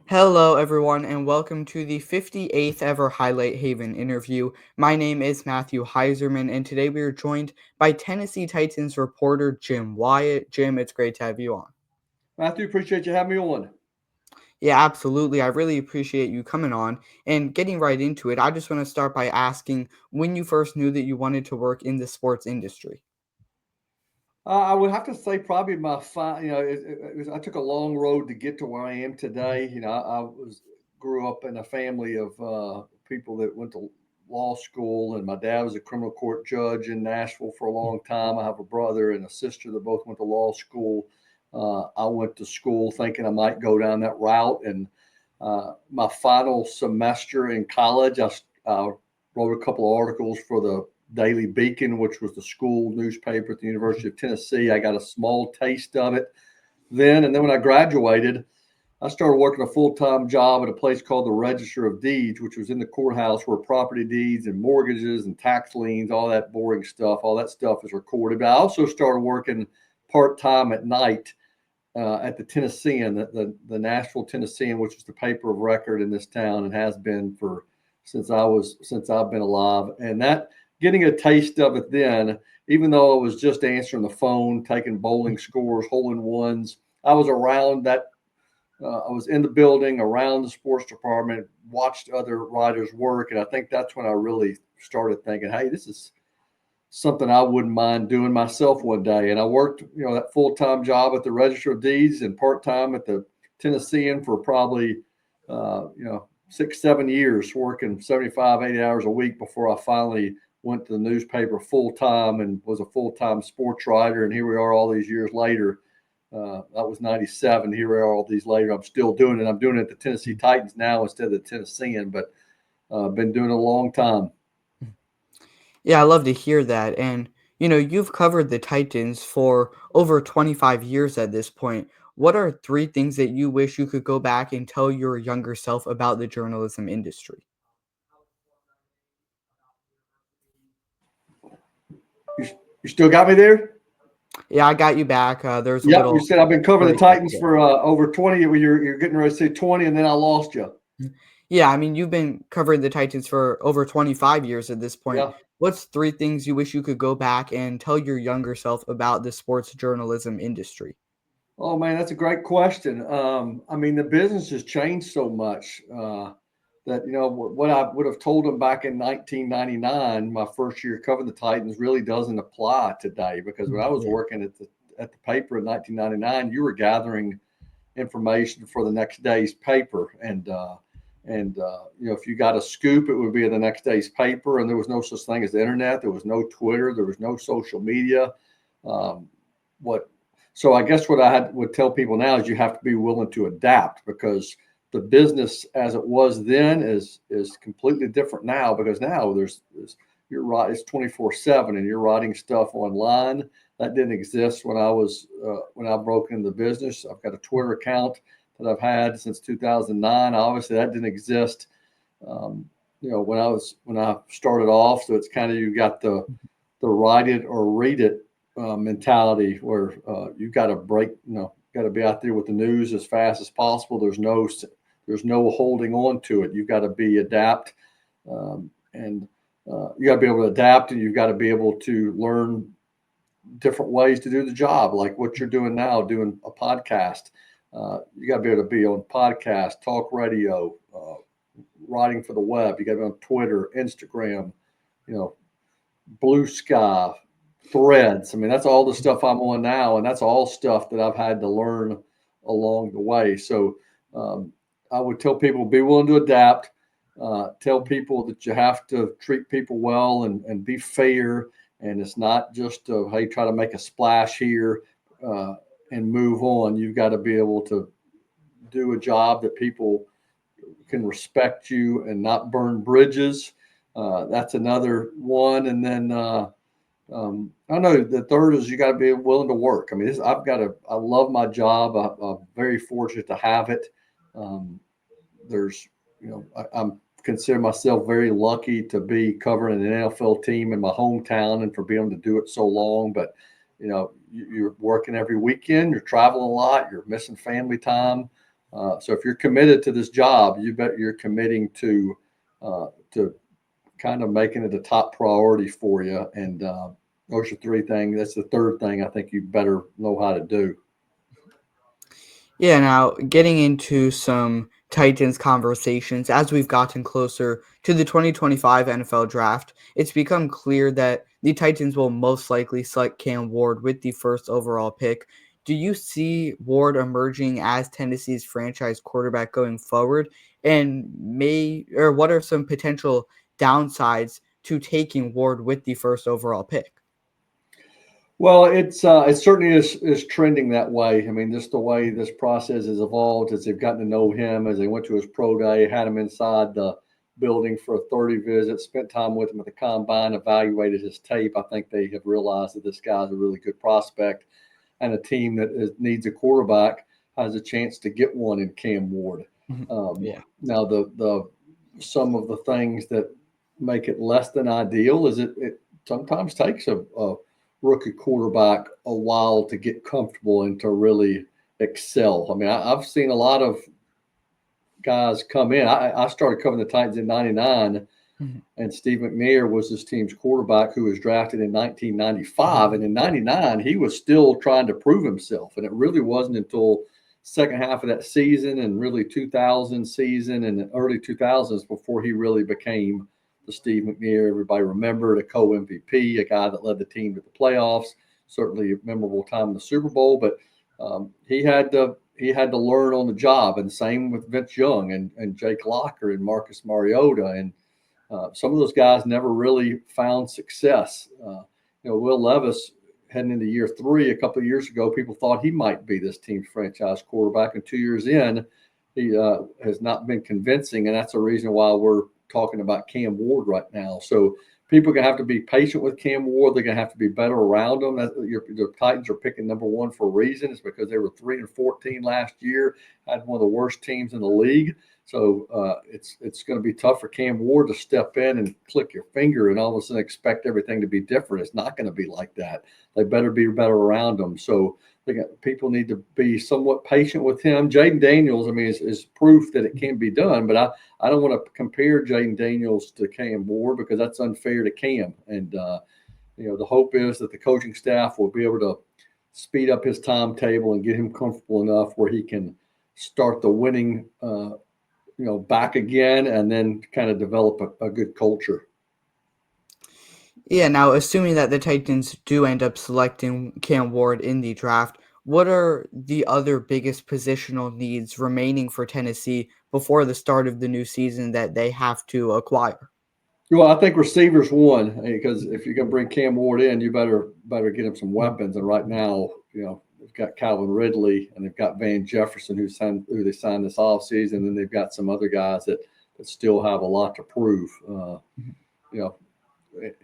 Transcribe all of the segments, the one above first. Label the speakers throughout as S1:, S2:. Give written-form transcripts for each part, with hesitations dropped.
S1: Hello, everyone, and welcome to the 58th ever Highlight Haven interview. My name is Matthew Heiserman, and today we are joined by Tennessee Titans reporter Jim Wyatt. Jim, it's great to have you on.
S2: Matthew, appreciate you having me on.
S1: Yeah, absolutely. I really appreciate you coming on and getting right into it. I just want to start by asking when you first knew that you wanted to work in the sports industry.
S2: I would have to say probably I took a long road to get to where I am today. I grew up in a family of people that went to law school, and my dad was a criminal court judge in Nashville for a long time. I have a brother and a sister that both went to law school. I went to school thinking I might go down that route, and my final semester in college, I wrote a couple of articles for the Daily Beacon, which was the school newspaper at the University of Tennessee. I got a small taste of it then. And then when I graduated, I started working a full time job at a place called the Register of Deeds, which was in the courthouse where property deeds and mortgages and tax liens, all that boring stuff, all that stuff is recorded. But I also started working part time at night at the Tennessean, the Nashville Tennessean, which is the paper of record in this town and has been for since I've been alive. And that getting a taste of it then, even though I was just answering the phone, taking bowling scores, hole in ones, I was around that. I was in the building, around the sports department, watched other writers work, and I think that's when I really started thinking, "Hey, this is something I wouldn't mind doing myself one day." And I worked, that full time job at the Register of Deeds and part time at the Tennessean for probably, 6, 7 years, working 75, 80 hours a week before I finally went to the newspaper full time and was a full time sports writer. And here we are all these years later. That was 97. Here we are all these later. I'm still doing it. I'm doing it at the Tennessee Titans now instead of the Tennessean, but been doing it a long time.
S1: Yeah, I love to hear that. And, you've covered the Titans for over 25 years at this point. What are three things that you wish you could go back and tell your younger self about the journalism industry?
S2: You, you still got me there?
S1: Yeah, I got you back. There's a
S2: Yep, you
S1: little
S2: said I've been covering the
S1: break up
S2: Titans
S1: there.
S2: for over 20. You're getting ready to say 20, and then I lost you.
S1: Yeah, I mean, you've been covering the Titans for over 25 years at this point.
S2: Yeah.
S1: What's three things you wish you could go back and tell your younger self about the sports journalism industry?
S2: Oh man, that's a great question. I mean, the business has changed so much that what I would have told them back in 1999, my first year covering the Titans, really doesn't apply today because when I was
S1: Yeah.
S2: working at the paper in 1999, you were gathering information for the next day's paper. If you got a scoop, it would be in the next day's paper. And there was no such thing as the internet. There was no Twitter. There was no social media. Um, what so I guess what would tell people now is you have to be willing to adapt because the business as it was then is completely different now because now there's you're right, it's 24/7 and you're writing stuff online that didn't exist when I broke into the business. I've got a Twitter account that I've had since 2009. Obviously, that didn't exist, um, when I started off. So it's kind of you got the write it or read it mentality where you got to break, got to be out there with the news as fast as possible. There's no holding on to it. You've got to be adapt, and you got to be able to adapt, and you've got to be able to learn different ways to do the job, like what you're doing now, doing a podcast. You got to be able to be on podcast, talk radio, writing for the web. You got to be on Twitter, Instagram, you know, Blue Sky, Threads. I mean, that's all the stuff I'm on now, and that's all stuff that I've had to learn along the way. So um, I would tell people be willing to adapt. Tell people that you have to treat people well and be fair. And it's not just hey, try to make a splash here and move on. You've got to be able to do a job that people can respect you and not burn bridges. That's another one. And then I know the third is you got to be willing to work. I mean, I love my job. I'm very fortunate to have it. Um, there's, I'm consider myself very lucky to be covering an NFL team in my hometown and for being able to do it so long. But, you're working every weekend, you're traveling a lot, you're missing family time. So if you're committed to this job, you bet you're committing to kind of making it a top priority for you. And those are three things. That's the third thing I think you better know how to do.
S1: Yeah, now getting into some Titans conversations as we've gotten closer to the 2025 NFL draft, it's become clear that the Titans will most likely select Cam Ward with the first overall pick. Do you see Ward emerging as Tennessee's franchise quarterback going forward? And what are some potential downsides to taking Ward with the first overall pick?
S2: Well, it certainly is trending that way. I mean, just the way this process has evolved as they've gotten to know him, as they went to his pro day, had him inside the building for a 30 visit, spent time with him at the combine, evaluated his tape. I think they have realized that this guy's a really good prospect, and a team that needs a quarterback has a chance to get one in Cam Ward.
S1: Mhm. Yeah.
S2: Now, the some of the things that make it less than ideal is it sometimes takes a rookie quarterback a while to get comfortable and to really excel. I mean, I've seen a lot of guys come in. I started covering the Titans in '99,
S1: Mhm.
S2: and Steve McNair was this team's quarterback who was drafted in 1995. And in
S1: Yeah.
S2: '99, he was still trying to prove himself. And it really wasn't until second half of that season and really 2000 season and the early 2000s before he really became the Steve McNair everybody remembered, a co-MVP, a guy that led the team to the playoffs, certainly a memorable time in the Super Bowl. But he had to learn on the job, and same with Vince Young and Jake Locker and Marcus Mariota, and some of those guys never really found success. Will Levis heading into year three a couple of years ago, people thought he might be this team's franchise quarterback, and 2 years in, he has not been convincing, and that's the reason why we're talking about Cam Ward right now. So people are going to have to be patient with Cam Ward. They're going to have to be better around him. The Titans are picking number one for a reason. It's because they were 3-14 last year, had one of the worst teams in the league. So it's going to be tough for Cam Ward to step in and click your finger and all of a sudden expect everything to be different. It's not going to be like that. They better be better around him. So people need to be somewhat patient with him. Jaden Daniels, I mean, is proof that it can be done. But I don't want to compare Jaden Daniels to Cam Ward because that's unfair to Cam. And the hope is that the coaching staff will be able to speed up his timetable and get him comfortable enough where he can start the winning back again and then kind of develop a good culture.
S1: Yeah, now assuming that the Titans do end up selecting Cam Ward in the draft, what are the other biggest positional needs remaining for Tennessee before the start of the new season that they have to acquire?
S2: Well, I think receivers one because if you're going to bring Cam Ward in, you better get him some weapons. And right now, they've got Calvin Ridley and they've got Van Jefferson who they signed this offseason, and then they've got some other guys that still have a lot to prove.
S1: Mhm.
S2: You know,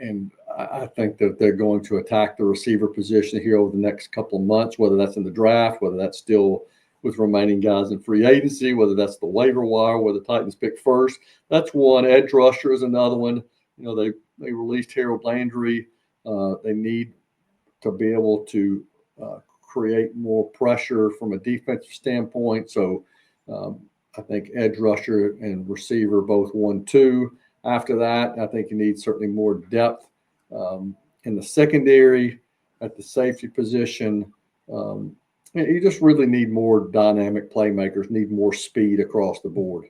S2: and I think that they're going to attack the receiver position here over the next couple of months, whether that's in the draft, whether that's still with remaining guys in free agency, whether that's the waiver wire, where the Titans pick first. That's one. Edge rusher is another one. They released Harold Landry. They need to be able to create more pressure from a defensive standpoint. So um, I think edge rusher and receiver both 1-2. After that, I think you need certainly more depth in the secondary at the safety position. Um, you just really need more dynamic playmakers, need more speed across the board.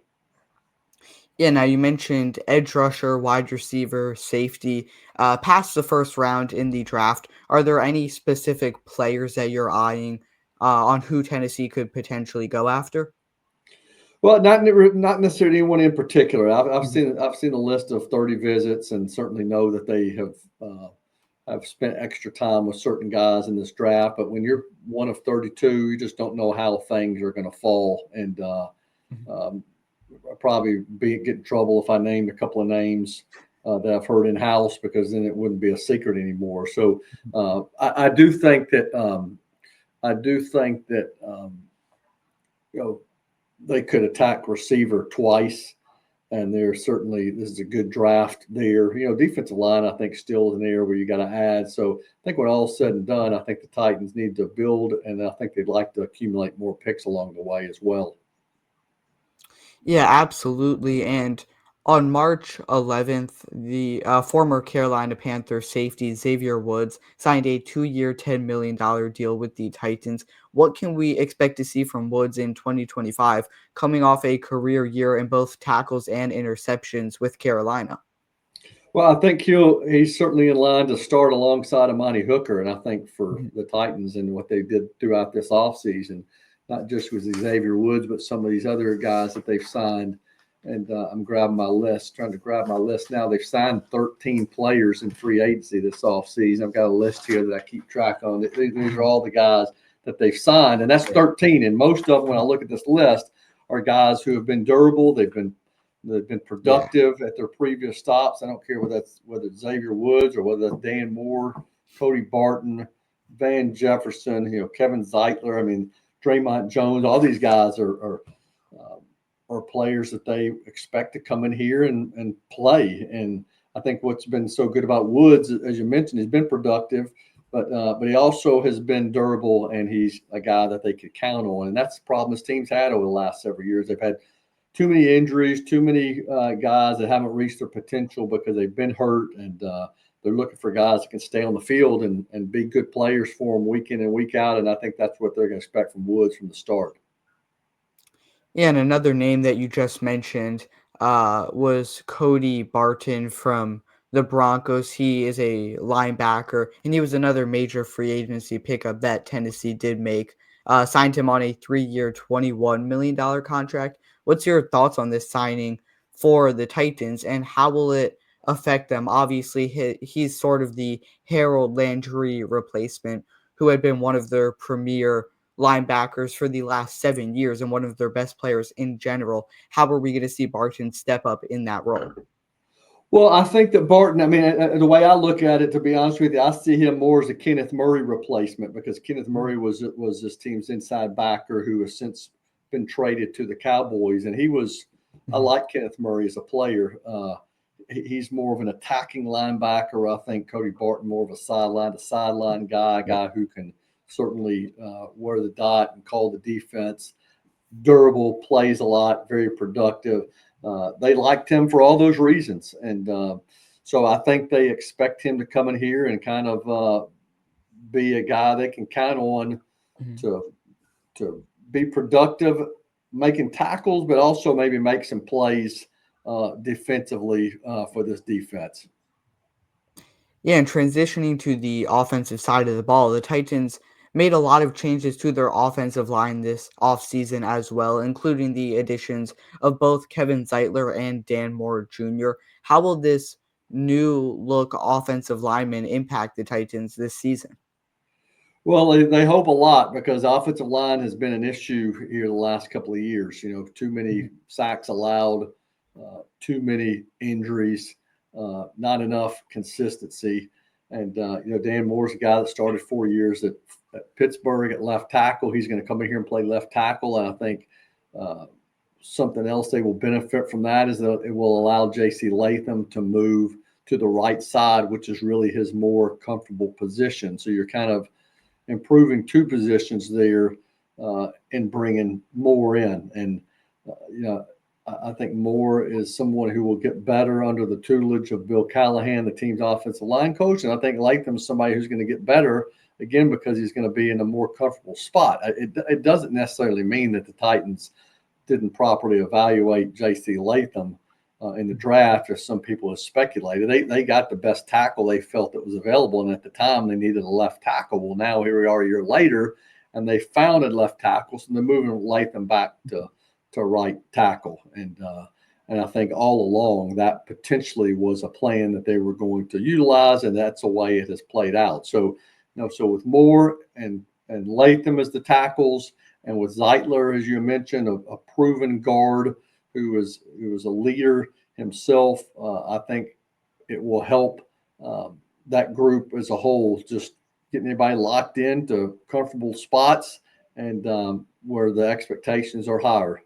S1: Yeah, now you mentioned edge rusher, wide receiver, safety. Past the first round in the draft, are there any specific players that you're eyeing on who Tennessee could potentially go after?
S2: Well, not necessarily anyone in particular. I've
S1: Mhm.
S2: seen a list of 30 visits, and certainly know that they have spent extra time with certain guys in this draft. But when you're one of 32, you just don't know how things are going to fall, and
S1: Mhm.
S2: um, I'll probably get in trouble if I named a couple of names that I've heard in house because then it wouldn't be a secret anymore. So I do think that you know they could attack receiver twice, and there's certainly this is a good draft there. Defensive line I think still is an area where you got to add. So I think when all's said and done, I think the Titans need to build, and I think they'd like to accumulate more picks along the way as well.
S1: Yeah, absolutely. And on March 11th, the former Carolina Panthers safety Xavier Woods signed a 2-year, $10 million deal with the Titans. What can we expect to see from Woods in 2025, coming off a career year in both tackles and interceptions with Carolina?
S2: Well, I think he's certainly in line to start alongside Amani Hooker, and I think for
S1: Mhm.
S2: the Titans and what they did throughout this offseason, not just with Xavier Woods, but some of these other guys that they've signed. And I'm grabbing my list, trying to grab my list now. They've signed 13 players in free agency this offseason. I've got a list here that I keep track on. These are
S1: Mhm.
S2: all the guys that they've signed, and that's
S1: Yeah.
S2: 13. And most of them, when I
S1: Mhm.
S2: look at this list, are guys who have been durable. They've been
S1: Yeah.
S2: productive at their previous stops. I don't care whether it's Xavier Woods or whether it's Dan Moore, Cody Barton, Van Jefferson, Kevin Zeitler. I mean, Draymond Jones. All these guys uh, are players that they expect to come in here and play. And I think what's been so good about Woods, as you mentioned, he's been productive, but he also has been durable, and he's a guy that they could count on. And that's the problem this team's had over the last several years. They've had too many injuries, too many guys that haven't reached their potential because they've been hurt, and they're looking for guys that can stay on the field and be good players for them week in and week out. And I think that's what they're going to expect from Woods from the start.
S1: Yeah, and another name that you just mentioned was Cody Barton from the Broncos. He is a linebacker, and he was another major free agency pickup that Tennessee did make. Signed him on a 3-year, $21 million contract. What's your thoughts on this signing for the Titans, and how will it affect them? Obviously, he's sort of the Harold Landry replacement, who had been one of their premier linebackers for the last 7 years and one of their best players in general. How are we going to see Barton step up in that role?
S2: Well, I think that Barton, I mean, the way I look at it, to be honest with you, I see him more as a Kenneth Murray replacement because Kenneth
S1: Mhm.
S2: Murray was this team's inside backer who has since been traded to the Cowboys. And I
S1: Mhm.
S2: like Kenneth Murray as a player. He's more of an attacking linebacker. I think Cody Barton more of a sideline to sideline guy, a
S1: Yep.
S2: guy who can certainly wear the dot and call the defense. Durable, plays a lot, very productive. They liked him for all those reasons, and so I think they expect him to come in here and kind of be a guy they can count on
S1: Mhm.
S2: to to be productive, making tackles, but also maybe make some plays defensively for this defense.
S1: Yeah, and transitioning to the offensive side of the ball, the Titans made a lot of changes to their offensive line this offseason as well, including the additions of both Kevin Zeitler and Dan Moore Jr. How will this new look offensive lineman impact the Titans this season?
S2: Well, they hope a lot because the offensive line has been an issue here the last couple of years. Too many
S1: Mhm.
S2: sacks allowed, too many injuries, not enough consistency. And Dan Moore's a guy that started 4 years at Pittsburgh at left tackle. He's going to come in here and play left tackle, and I think uh, something else they will benefit from that is that it will allow J.C. Latham to move to the right side, which is really his more comfortable position. So you're kind of improving two positions there and bringing more in. And, I think Moore is someone who will get better under the tutelage of Bill Callahan, the team's offensive line coach. And I think Latham is somebody who's going to get better again because he's going to be in a more comfortable spot. It doesn't necessarily mean that the Titans didn't properly evaluate J.C. Latham in the draft, as some people have speculated. They got the best tackle they felt that was available, and at the time they needed a left tackle. Well, now here we are a year later, and they found a left tackle, so they're moving Latham back to right tackle. And I think all along that potentially was a plan that they were going to utilize, and that's the way it has played out. So with Moore and Latham as the tackles, and with Zeitler, as you mentioned, a proven guard who was a leader himself, I think it will help that group as a whole, just getting everybody locked into comfortable spots and where the expectations are higher.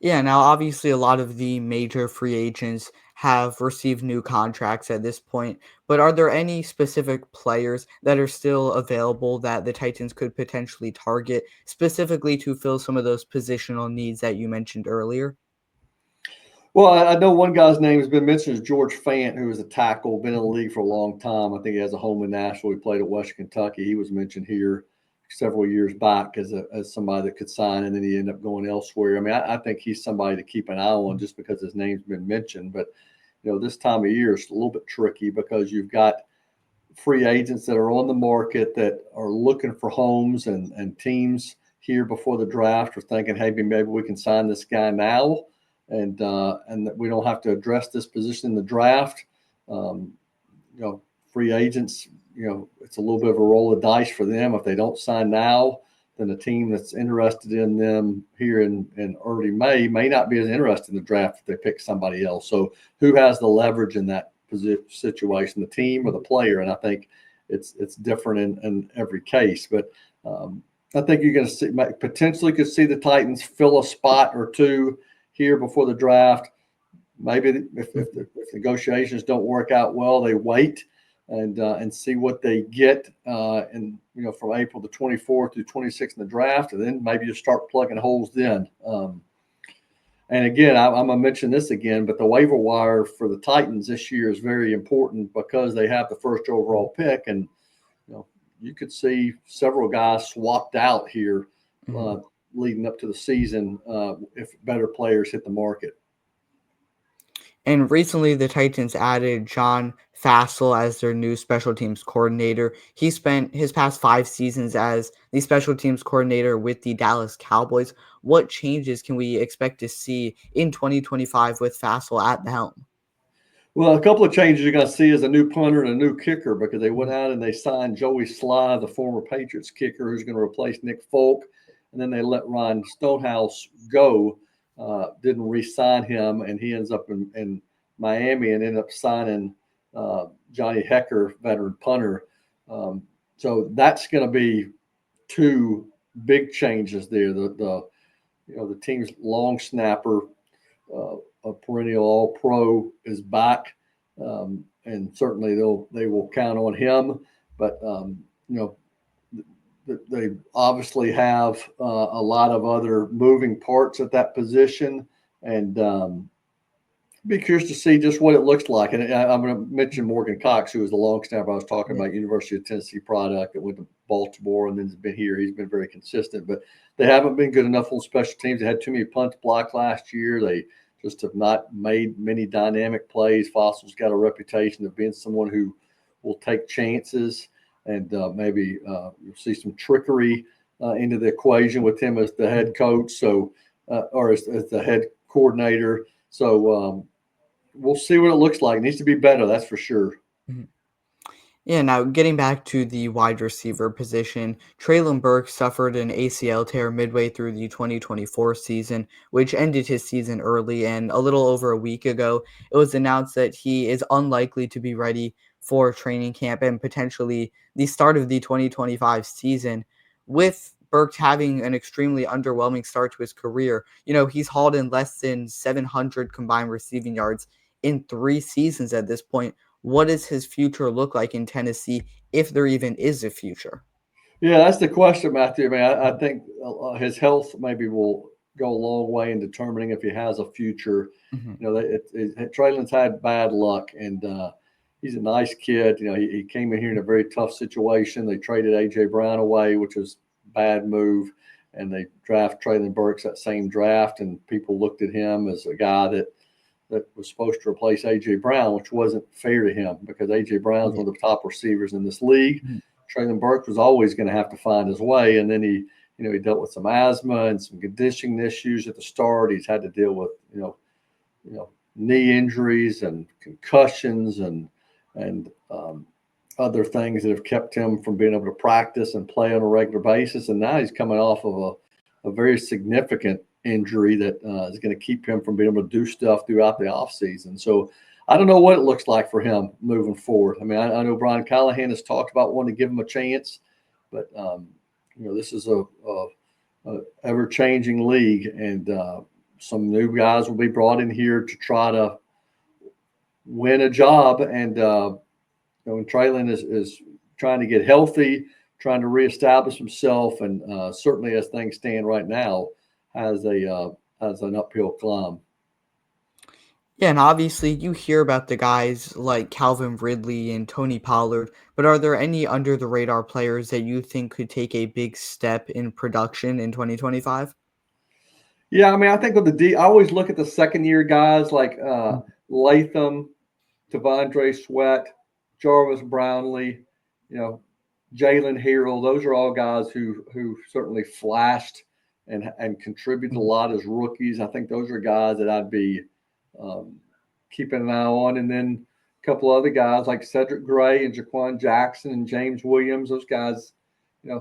S1: Yeah, now obviously a lot of the major free agents have received new contracts at this point, but are there any specific players that are still available that the Titans could potentially target specifically to fill some of those positional needs that you mentioned earlier?
S2: Well, I know one guy's name has been mentioned is George Fant, who is a tackle, been in the
S1: Mhm.
S2: league for a long time. I think he has a home in Nashville. He played at Western Kentucky. He was mentioned here several years back as somebody that could sign, and then he ended up going elsewhere. I mean, I think he's somebody to keep an eye on
S1: Mhm.
S2: just because his name's been mentioned. But this time of year is a little bit tricky because you've got free agents that are on the market that are looking for homes, and teams here before the draft are thinking, hey, maybe we can sign this guy now, and that we don't have to address this position in the draft. Um, you know, Free agents, it's a little bit of a roll of dice for them. If they don't sign now, then a team that's interested in them here in early may not be as interested in the draft if they pick somebody else. So who has the leverage in that situation, the team or the player? And I think it's different in every case. But um, I think you're going to see potentially could see the Titans fill a spot or two here before the draft. Maybe if negotiations don't work out well, they wait and see what they get in from April the 24th through 26th in the draft, and then maybe you start plugging holes then. And again, I'm gonna mention this again, but the waiver wire for the Titans this year is very important because they have the first overall pick, and you know you could see several guys swapped out here
S1: Mhm.
S2: uh, leading up to the season if better players hit the market.
S1: And recently, the Titans added John Fassel as their new special teams coordinator. He spent his past 5 seasons as the special teams coordinator with the Dallas Cowboys. What changes can we expect to see in 2025 with Fassel at the helm?
S2: Well, a couple of changes you're going to see is a new punter and a new kicker because they went
S1: Mhm.
S2: out and they signed Joey Sly, the former Patriots kicker, who's going to replace Nick Folk, and then they let Ryan Stonehouse go. Didn't re-sign him, and he ends up in Miami and ended up signing Johnny Hecker, veteran punter. Um, so that's going to be two big changes there. The team's long snapper, a perennial All Pro, is back, and certainly they will count on him. But you know they obviously have a lot of other moving parts at that position, and be curious to see just what it looks like. And I'm going to mention Morgan Cox, who was the long snapper I was talking
S1: Yeah.
S2: about, University of Tennessee product that went to Baltimore and then has been here. He's been very consistent, but they haven't been good enough on special teams. They had too many punts blocked last year. They just have not made many dynamic plays. Fossil's got a reputation of being someone who will take chances, and maybe you'll see some trickery into the equation with him as the head coach. So, or as the head coordinator. So, we'll see what it looks like. It needs to be better, that's for sure.
S1: Mhm. Yeah, now getting back to the wide receiver position, Traylon Burks suffered an ACL tear midway through the 2024 season, which ended his season early. And a little over a week ago, it was announced that he is unlikely to be ready for training camp and potentially the start of the 2025 season. With Burks having an extremely underwhelming start to his career, he's hauled in less than 700 combined receiving yards in 3 seasons at this point. What does his future look like in Tennessee, if there even is a future?
S2: Yeah, that's the question, Matthew. I mean, I
S1: Mhm.
S2: think his health maybe will go a long way in determining if he has a future.
S1: Mhm.
S2: Traylon's had bad luck, and he's a nice kid. He came in here in a very tough situation. They traded A.J. Brown away, which was a bad move, and they draft Traylon Burks that same draft, and people looked at him as a guy that was supposed to replace AJ Brown, which wasn't fair to him because AJ Brown's
S1: Yeah.
S2: one of the top receivers in this league.
S1: Mhm.
S2: Traylon Burks was always going to have to find his way, and then he dealt with some asthma and some conditioning issues at the start. He's had to deal with knee injuries and concussions and other things that have kept him from being able to practice and play on a regular basis. And now he's coming off of a very significant injury that is going to keep him from being able to do stuff throughout the offseason. So I don't know what it looks like for him moving forward. I mean, I know Brian Callahan has talked about wanting to give him a chance, but this is a ever changing league, and some new guys will be brought in here to try to win a job. And and Traylon is trying to get healthy, trying to reestablish himself, and certainly as things stand right now, has an uphill climb.
S1: Yeah, and obviously you hear about the guys like Calvin Ridley and Tony Pollard, but are there any under the radar players that you think could take a big step in production in 2025?
S2: Yeah, I mean, I think with the D, I always look at the second year guys like Latham, Devondre Sweat, Jarvis Brownlee, you know, Jalen Harrell. Those are all guys who certainly flashed and contributed a
S1: Mhm.
S2: lot as rookies. I think those are guys that I'd be um, keeping an eye on. And then a couple other guys like Cedric Gray and Jaquan Jackson and James Williams. Those guys,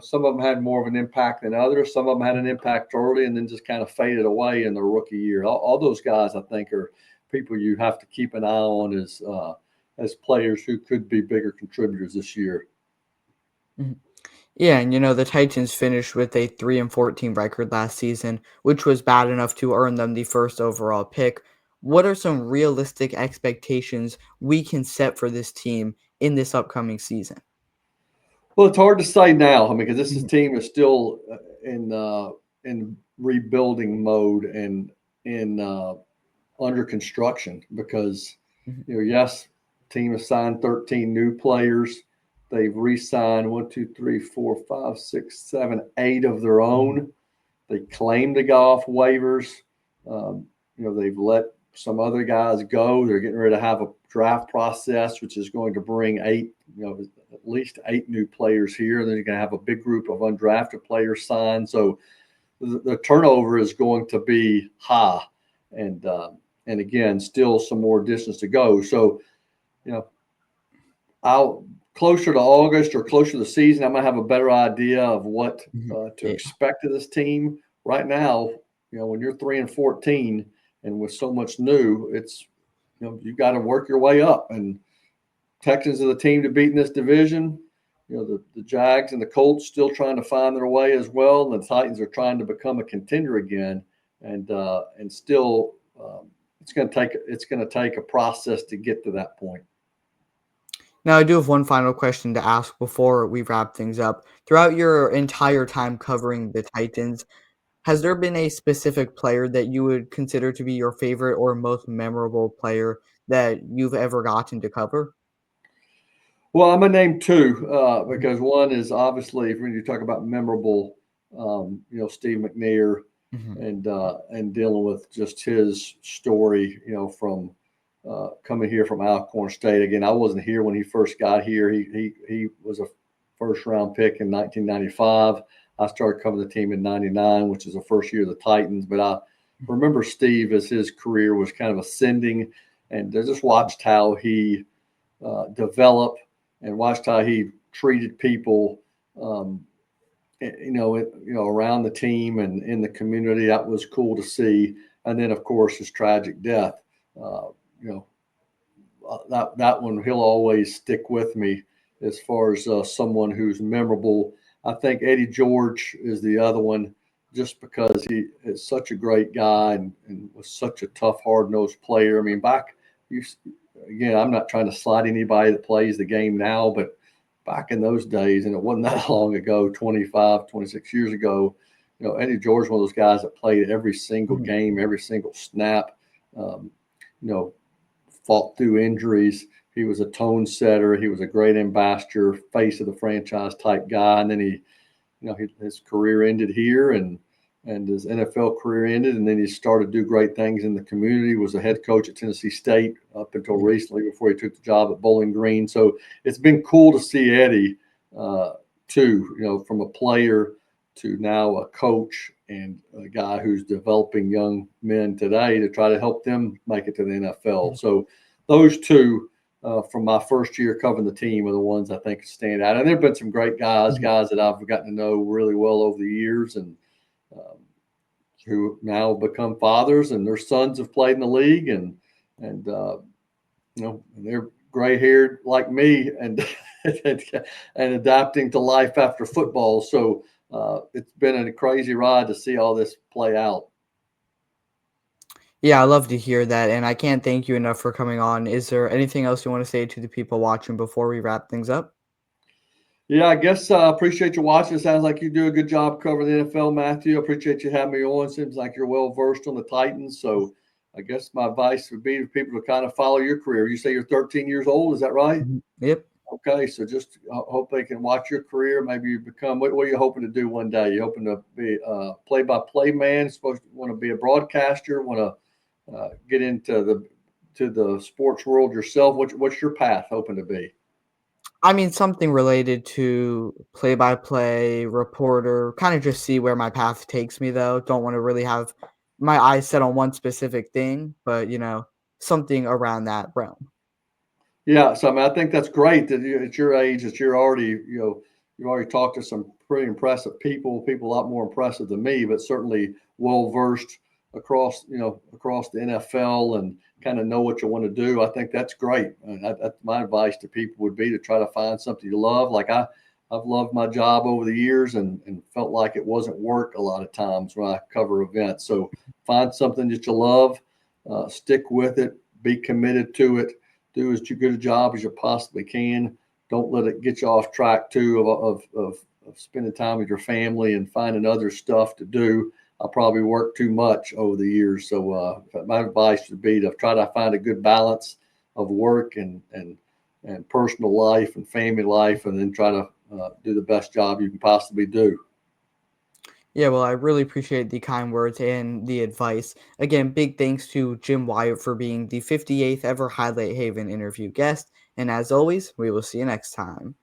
S2: some of them had more of an impact than others. Some of them had an impact early and then just kind of faded away in their rookie year. All those guys, I think, are people you have to keep an eye on as players who could be bigger contributors this year.
S1: Mhm. Yeah, and the Titans finished with a 3-14 record last season, which was bad enough to earn them the first overall pick. What are some realistic expectations we can set for this team in this upcoming season?
S2: Well, it's hard to say now. I mean, because this
S1: Mhm,
S2: team is still in rebuilding mode and in under construction. Because
S1: mhm,
S2: yes, team has signed 13 new players. They've re-signed 8 of their
S1: mhm,
S2: own. They claim to go off waivers. They've let some other guys go. They're getting ready to have a draft process, which is going to bring at least 8 new players here. Then you're going to have a big group of undrafted players signed. So the turnover is going to be high, and again, still some more distance to go. So you know, I'll closer to August or closer to the season, I might have a better idea of what
S1: mhm.
S2: to
S1: Yeah.
S2: expect of this team. Right now, when you're 3-14 and with so much new, it's you've got to work your way up. And Texans are the team to beat in this division. The Jags and the Colts still trying to find their way as well, and the Titans are trying to become a contender again. And still, it's going to take a process to get to that point.
S1: Now, I do have one final question to ask before we wrap things up. Throughout your entire time covering the Titans, has there been a specific player that you would consider to be your favorite or most memorable player that you've ever gotten to cover?
S2: Well, I'm gonna name two
S1: Mhm,
S2: because one is obviously when you talk about memorable, Steve McNair
S1: mhm,
S2: and dealing with just his story, from coming here from Alcorn State. Again, I wasn't here when he first got here. He was a first round pick in 1995. I started covering the team in '99, which is the first year of the Titans. But I remember Steve as his career was kind of ascending, and I just watched how he developed and watched how he treated people, um, around the team and in the community. That was cool to see. And then, of course, his tragic death. Uh, you know, that one he'll always stick with me as far as someone who's memorable. I think Eddie George is the other one, just because he is such a great guy and was such a tough, hard nosed player. I mean, you, again, I'm not trying to slide anybody that plays the game now, but back in those days, and it wasn't that long ago, 25, 26 years ago, Eddie George was one of those guys that played every single
S1: mhm,
S2: game, every single snap. Um, you know, Fought through injuries. He was a tone setter. He was a great ambassador, face of the franchise type guy. And then his career ended here, and his NFL career ended, and then he started to do great things in the community. Was a head coach at Tennessee State up until
S1: yeah,
S2: recently before he took the job at Bowling Green. So it's been cool to see Eddie too. From a player to now a coach and a guy who's developing young men today to try to help them make it to the NFL.
S1: mhm,
S2: So those two from my first year covering the team are the ones I think stand out. And there have been some great
S1: mhm.
S2: guys that I've gotten to know really well over the years, and um, who now become fathers, and their sons have played in the league, and they're gray haired like me, and and adapting to life after football. So it's been a crazy ride to see all this play out.
S1: Yeah, I love to hear that, and I can't thank you enough for coming on. Is there anything else you want to say to the people watching before we wrap things up?
S2: Yeah, I guess I appreciate you watching. It sounds like you do a good job covering the NFL, Matthew. I appreciate you having me on. Seems like you're well versed on the Titans. So I guess my advice would be to people to kind of follow your career. You say you're 13 years old, is that right?
S1: Mhm. Yep.
S2: Okay, so just hope they can watch your career. Maybe you become what are you hoping to do one day? You hoping to be a play-by-play man? Supposed to want to be a broadcaster? Want to get into the sports world yourself? What's your path hoping to be?
S1: I mean, something related to play-by-play, reporter, kinda just see where my path takes me, though. Don't wanna really have my eyes set on one specific thing, but, something around that realm.
S2: Yeah, so I mean, I think that's great that at your age that you're already, you've already talked to some pretty impressive people a lot more impressive than me, but certainly well versed across the NFL and kind of know what you want to do. I think that's great. And my advice to people would be to try to find something you love. I've loved my job over the years and felt like it wasn't work a lot of times when I cover events. So find something that you love, stick with it, be committed to it, do as good a job as you possibly can. Don't let it get you off track too of spending time with your family and finding other stuff to do. I probably worked too much over the years, so my advice would be to try to find a good balance of work and personal life and family life, and then try to do the best job you can possibly do.
S1: Yeah, well, I really appreciate the kind words and the advice. Again, big thanks to Jim Wyatt for being the 58th ever Highlight Haven interview guest, and as always, we will see you next time.